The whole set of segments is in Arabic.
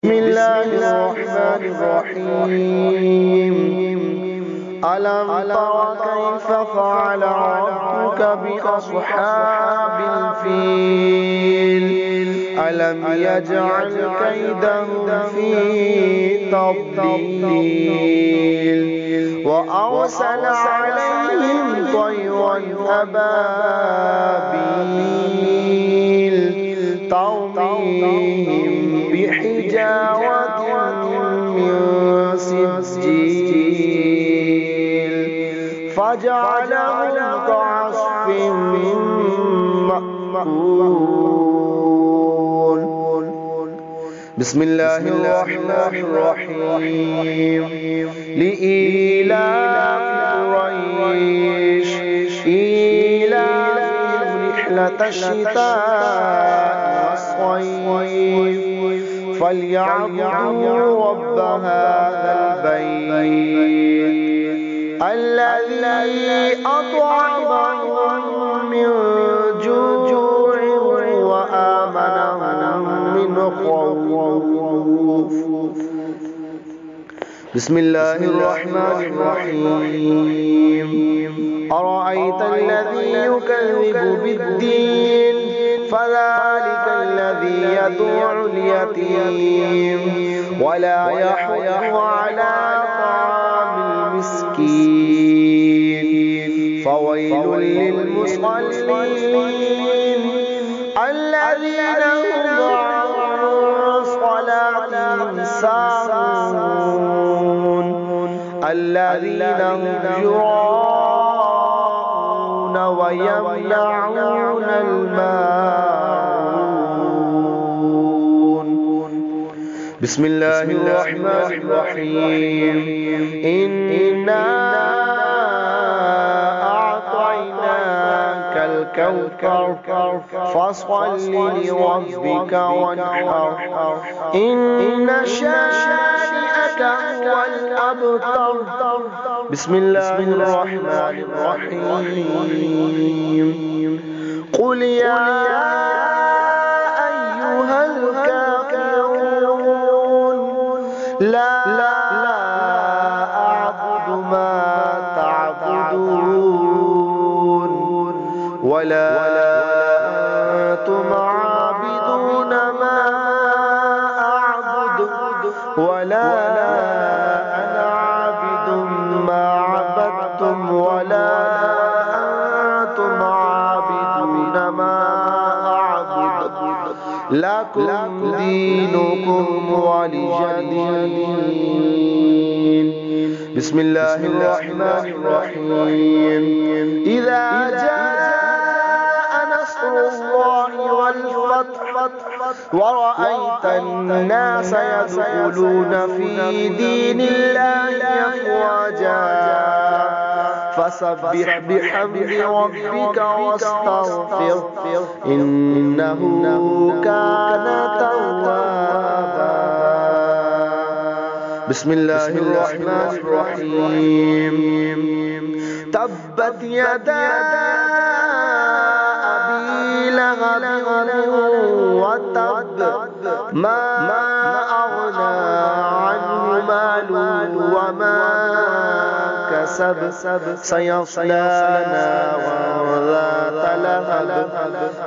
بسم الله الرحمن الرحيم. ألم تر كيف فعل ربك بأصحاب الفيل؟ ألم يجعل كيدهم في تضليل وأرسل عليهم طيرا أبابيل ترميهم بحجارة من سجيل فجعلهم كعصف مأكول. بسم الله الرحمن الرحيم. لإيلاف قريش إيلافهم رحلة الشتاء والصيف فليعبدوا رب هذا البيت الذي أطعمهم من جوع وآمنهم من خوف. بسم الله الرحمن الرحيم. أرأيت الذي يكذب بالدين فذلك الذي يدعو اليتيم ولا يحض على طعام المسكين فويل للمصلين الذين هم عن صلاتهم ساهون الذين هم يراءون ويمنعون الماعون. بسم الله الرحمن الرحيم. إنا أعطيناك الكوثر فصل لربك وانحر إن شانئك هو الأبتر. بسم الله الرحمن الرحيم. قل يا أيها الكافرون لا أعبد ما تعبدون ولا أنتم عابدون ما أعبد ولا أنا عابد ما عبدتم ولا أنتم عابدون ما أعبد لكم دينكم ولي دين. بسم الله الرحمن الرحيم. إذا جاء نصر الله والفتح ورأيت الناس يدخلون في دين الله أفواجا فسبح بحمد ربك واستغفر إنه كان توابا. بسم الله الرحمن الرحيم. تبت يدا أبي لهب وتب ما أغنى عنه ماله وما كسب سيصلى نارا ذات لهب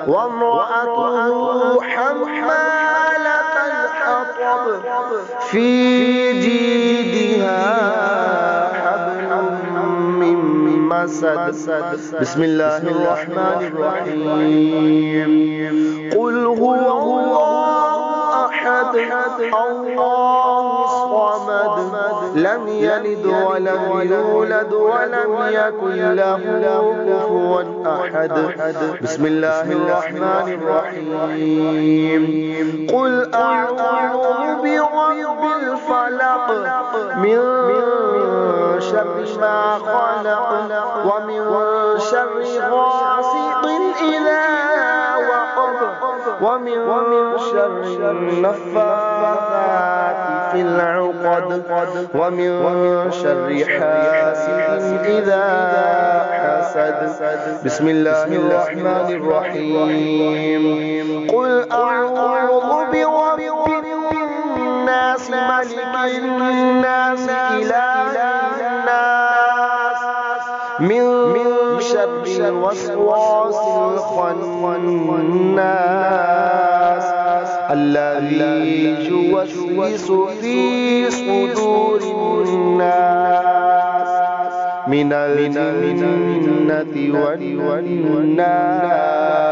وامرأته حمالة الحطب في جيدها حبل من مسد. بسم الله الرحمن الرحيم. قل هو الله أحد الله الصمد لم يلد ولم يولد ولم يكن له كفوا أحد. بسم الله الرحمن الرحيم. قل أعوذ برب الفلق من شر ما خلق ومن شر غاسق إذا وقب ومن شر النفاثات في العقد ومن شر حاسد إذا حسد. بسم الله الرحمن الرحيم. قل أعوذ برب مالك الناس إله الناس من شر الوسواس الخناس الذي يوسوس في صدور الناس من الجنة والناس.